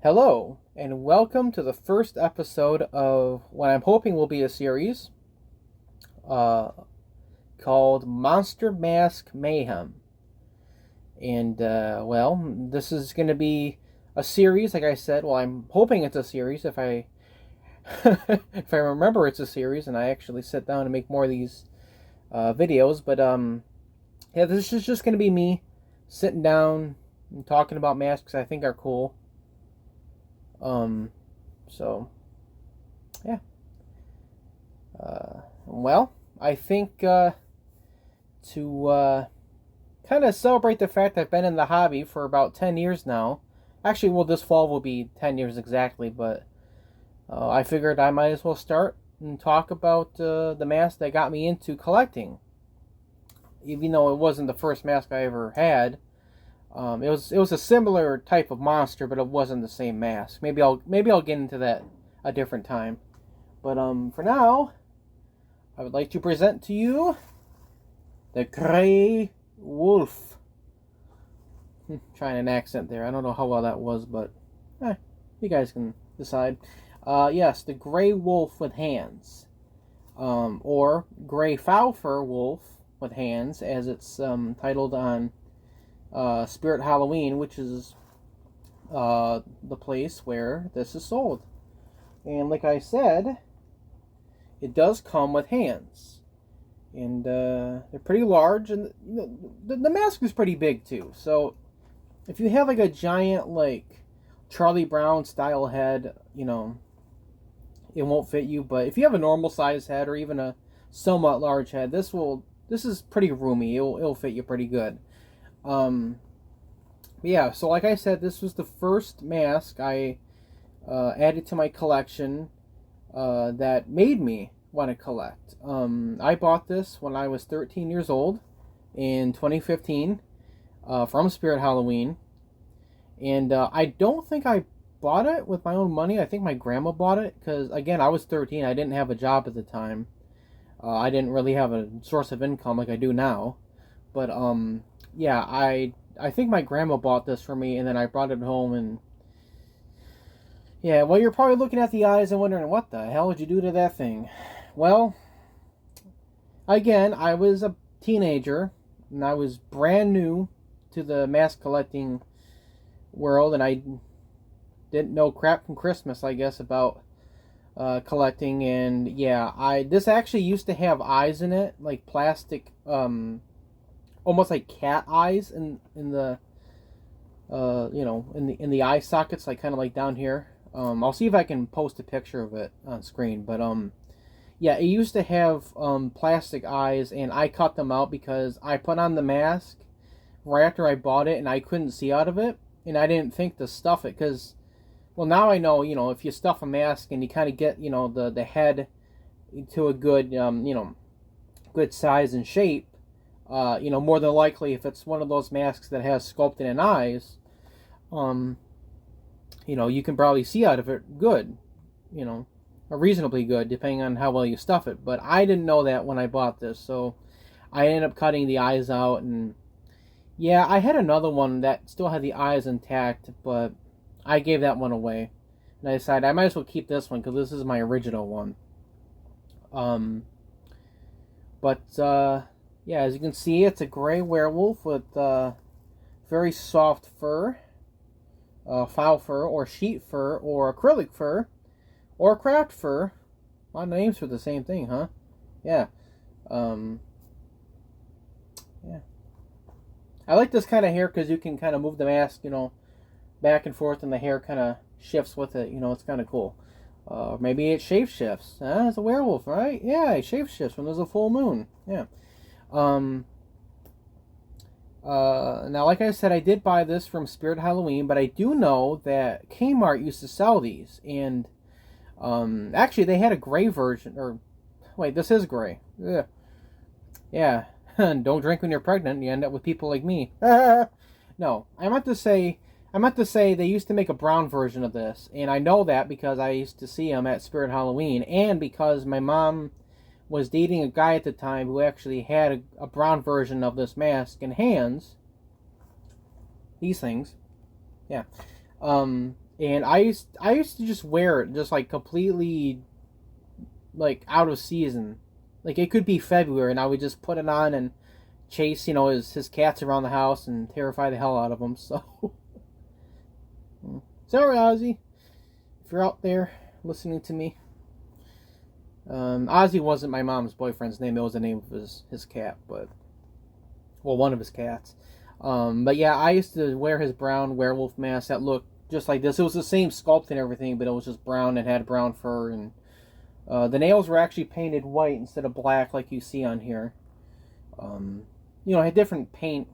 Hello, and welcome to the first episode of what I'm hoping will be a series uh, called Mask Mayhem. And, this is going to be a series, like I said. Well, I'm hoping it's a series if I if I remember it's a series and I actually sit down and make more of these videos. But, yeah, this is just going to be me sitting down and talking about masks I think are cool. So, yeah. I think to kind of celebrate the fact I've been in the hobby for about 10 years now. Actually, well, this fall will be 10 years exactly, but I figured I might as well start and talk about the mask that got me into collecting. Even though it wasn't the first mask I ever had. It was a similar type of monster, but it wasn't the same mask. Maybe I'll get into that a different time. But for now, I would like to present to you the Grey Wolf. Trying an accent there. I don't know how well that was, but you guys can decide. Yes, the Grey Wolf with hands, or Grey Fowfer Wolf with hands, as it's titled on Spirit Halloween, which is the place where this is sold. And like I said, it does come with hands, and they're pretty large, and the mask is pretty big too. So if you have like a giant like Charlie Brown style head, it won't fit you. But if you have a normal size head or even a somewhat large head, this is pretty roomy. It'll fit you pretty good. Yeah, so like I said, this was the first mask I added to my collection that made me want to collect. I bought this when I was 13 years old in 2015 from Spirit Halloween. And I don't think I bought it with my own money. I think my grandma bought it because, again, I was 13. I didn't have a job at the time. I didn't really have a source of income like I do now. But, yeah, I think my grandma bought this for me, and then I brought it home, and yeah, well, you're probably looking at the eyes and wondering, what the hell did you do to that thing? Well, again, I was a teenager, and I was brand new to the mask collecting world, and I didn't know crap from Christmas, I guess, about collecting, and yeah, this actually used to have eyes in it, like plastic, almost like cat eyes in the in the eye sockets, like kind of like down here. I'll see if I can post a picture of it on screen, but yeah, it used to have plastic eyes, and I cut them out because I put on the mask right after I bought it, and I couldn't see out of it, and I didn't think to stuff it because, well, now I know, if you stuff a mask and you kind of get the head to a good good size and shape. More than likely, if it's one of those masks that has sculpted in eyes, you can probably see out of it good, or reasonably good, depending on how well you stuff it. But I didn't know that when I bought this, so I ended up cutting the eyes out, and yeah, I had another one that still had the eyes intact, but I gave that one away, and I decided I might as well keep this one because this is my original one. Yeah, as you can see, it's a gray werewolf with very soft fur, foul fur, or sheep fur, or acrylic fur, or craft fur. A lot of names for the same thing, huh? Yeah. Yeah. I like this kind of hair because you can kind of move the mask, back and forth, and the hair kind of shifts with it. It's kind of cool. Maybe it shape shifts. It's a werewolf, right? Yeah, it shape shifts when there's a full moon. Yeah. Now, like I said, I did buy this from Spirit Halloween, but I do know that Kmart used to sell these, and actually they had a gray version, or wait, this is gray. Yeah, yeah. Don't drink when you're pregnant; you end up with people like me. No, I meant to say they used to make a brown version of this, and I know that because I used to see them at Spirit Halloween, and because my mom was dating a guy at the time who actually had a brown version of this mask and hands. These things. Yeah. And I used to just wear it just like completely like out of season. Like it could be February and I would just put it on and chase, his cats around the house and terrify the hell out of them. So sorry, Ozzy, if you're out there listening to me. Ozzy wasn't my mom's boyfriend's name. It was the name of his cat, but one of his cats. But yeah, I used to wear his brown werewolf mask that looked just like this. It was the same sculpt and everything, but it was just brown and had brown fur, and the nails were actually painted white instead of black like you see on here. It had different paint,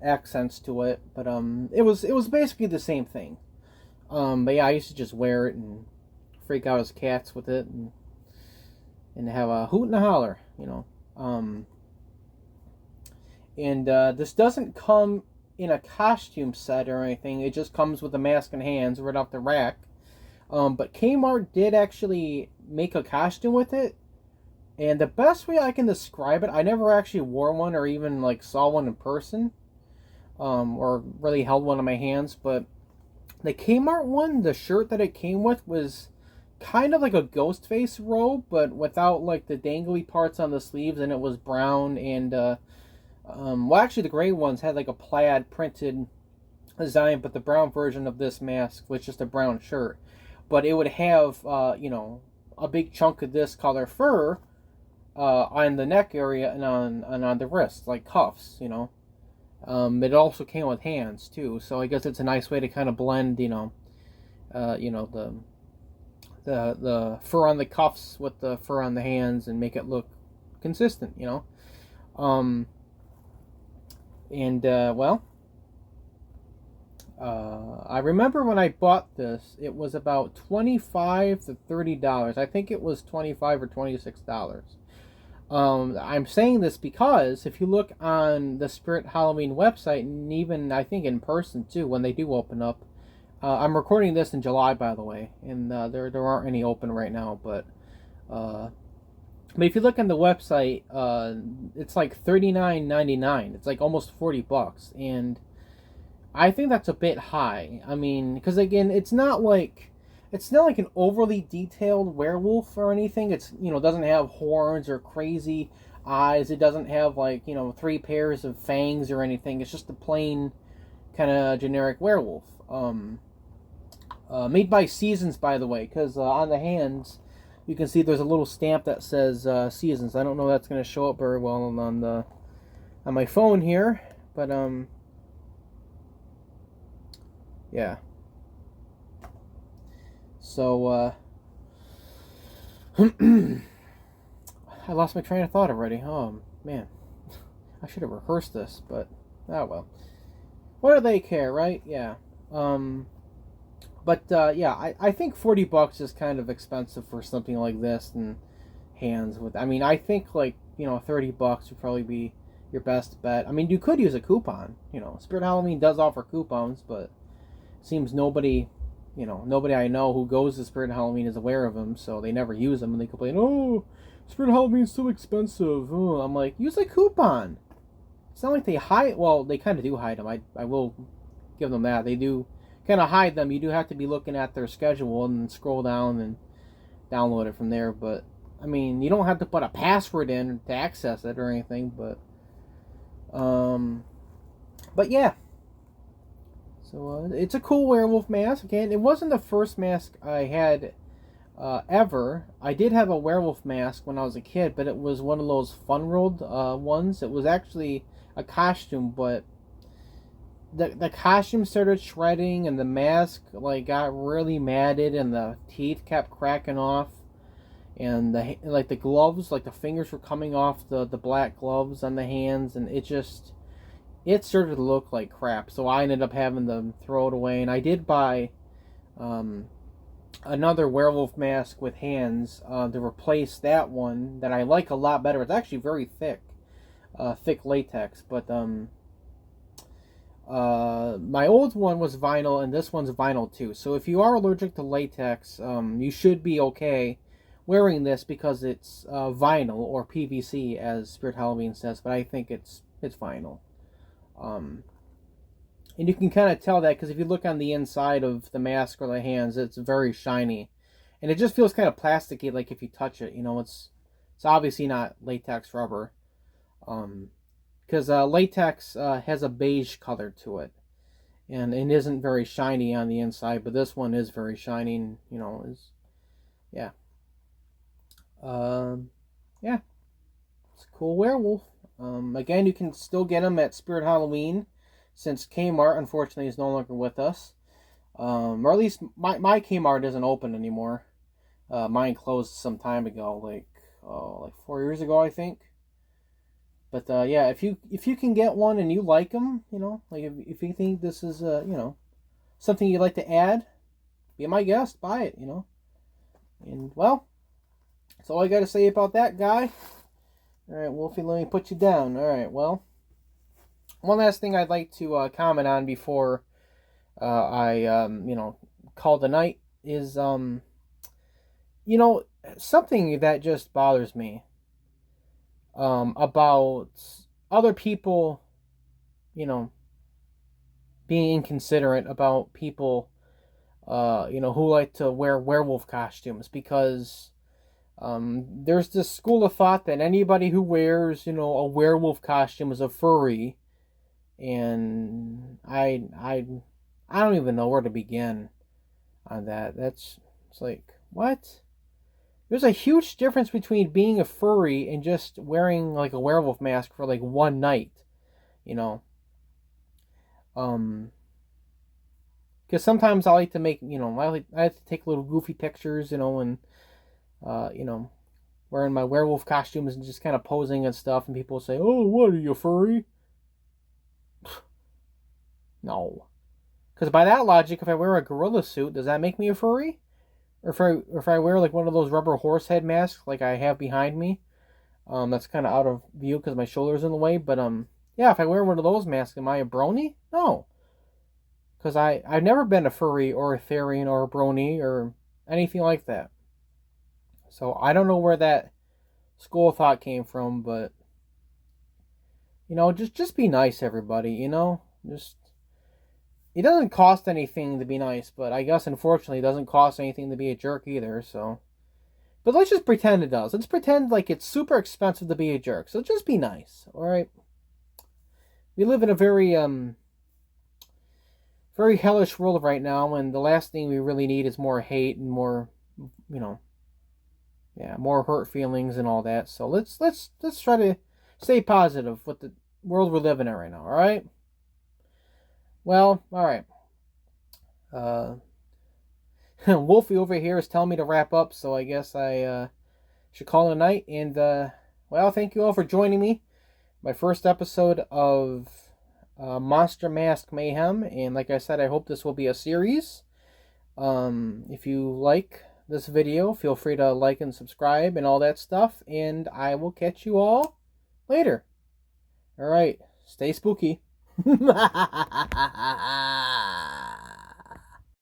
accents to it, but it was basically the same thing. But yeah, I used to just wear it and freak out his cats with it, and have a hoot and a holler, And this doesn't come in a costume set or anything. It just comes with a mask and hands right off the rack. But Kmart did actually make a costume with it. And the best way I can describe it, I never actually wore one or even like saw one in person. Or really held one in my hands. But the Kmart one, the shirt that it came with was kind of like a ghost face robe, but without like the dangly parts on the sleeves, and it was brown and actually the gray ones had like a plaid printed design, but the brown version of this mask was just a brown shirt. But it would have, a big chunk of this color fur on the neck area and on the wrist, like cuffs, It also came with hands too, so I guess it's a nice way to kind of blend, the fur on the cuffs with the fur on the hands and make it look consistent, I remember when I bought this, it was about $25 to $30. I think it was $25 or $26. I'm saying this because if you look on the Spirit Halloween website, and even I think in person too, when they do open up, I'm recording this in July, by the way, and there aren't any open right now, but if you look on the website, it's like $39.99. It's like almost $40, and I think that's a bit high. I mean, because again, it's not like an overly detailed werewolf or anything. It's doesn't have horns or crazy eyes. It doesn't have like 3 pairs of fangs or anything. It's just a plain kind of generic werewolf. Made by Seasons, by the way, because on the hands you can see there's a little stamp that says Seasons. I don't know if that's going to show up very well on my phone here, but yeah. So I lost my train of thought already. Oh man, I should have rehearsed this, but oh well. What do they care, right? Yeah. I think $40 is kind of expensive for something like this and hands with. I mean, I think like $30 would probably be your best bet. I mean, you could use a coupon. Spirit Halloween does offer coupons, but it seems nobody I know who goes to Spirit Halloween is aware of them, so they never use them, and they complain, "Oh, Spirit Halloween's so expensive." Oh, I'm like, use a coupon. It's not like they hide. Well, they kind of do hide them. I will give them that. They do kind of hide them. You do have to be looking at their schedule and scroll down and download it from there. But I mean, you don't have to put a password in to access it or anything. But yeah. So it's a cool werewolf mask. Again, it wasn't the first mask I had ever. I did have a werewolf mask when I was a kid, but it was one of those Fun World ones. It was actually a costume, but the costume started shredding and the mask like got really matted and the teeth kept cracking off, and the gloves, like the fingers were coming off the black gloves on the hands, and it started to look like crap. So I ended up having to throw it away, and I did buy another werewolf mask with hands to replace that one that I like a lot better. It's actually very thick latex, but my old one was vinyl, and this one's vinyl too. So if you are allergic to latex, you should be okay wearing this because it's vinyl or PVC, as Spirit Halloween says. But I think it's vinyl. And you can kind of tell that because if you look on the inside of the mask or the hands, it's very shiny. And it just feels kind of plasticky, like if you touch it. You know, it's obviously not latex rubber. Because latex has a beige color to it. And it isn't very shiny on the inside, but this one is very shiny. And, you know, yeah. Um, yeah, it's a cool werewolf. Again, you can still get them at Spirit Halloween, since Kmart unfortunately is no longer with us. Or at least my Kmart isn't open anymore. Mine closed some time ago, like 4 years ago, I think. But yeah, if you can get one and you like them, you know, like if you think this is you know, something you'd like to add, be my guest, buy it, you know. And well, that's all I got to say about that guy. All right, Wolfie, let me put you down. All right, well, one last thing I'd like to comment on before I you know, call the night is you know, something that just bothers me about other people, you know, being inconsiderate about people, you know, who like to wear werewolf costumes, because there's this school of thought that anybody who wears, you know, a werewolf costume is a furry, and I don't even know where to begin on that. It's like, what? There's a huge difference between being a furry and just wearing like a werewolf mask for like one night, you know. Um, because sometimes I like to make, you know, I like to take little goofy pictures, you know, and you know, wearing my werewolf costumes and just kind of posing and stuff, and people say, "Oh, what are you, furry?" No, because by that logic, if I wear a gorilla suit, does that make me a furry? Or if I wear like one of those rubber horse head masks like I have behind me, that's kind of out of view because my shoulder's in the way. But yeah, if I wear one of those masks, am I a brony? No, because I've never been a furry or a therian or a brony or anything like that. So I don't know where that school of thought came from, but you know, just be nice, everybody. You know, just it doesn't cost anything to be nice, but I guess unfortunately it doesn't cost anything to be a jerk either. So, but let's just pretend it does. Let's pretend like it's super expensive to be a jerk. So just be nice, all right? We live in a very hellish world right now, and the last thing we really need is more hate and more, you know, yeah, more hurt feelings and all that. So let's try to stay positive with the world we're living in right now. All right. Well, all right. Uh, Wolfie over here is telling me to wrap up, so I guess I should call it a night. And well, thank you all for joining me. My first episode of Monster Mask Mayhem, and like I said, I hope this will be a series. If you like this video, feel free to like and subscribe and all that stuff, and I will catch you all later. All right, stay spooky.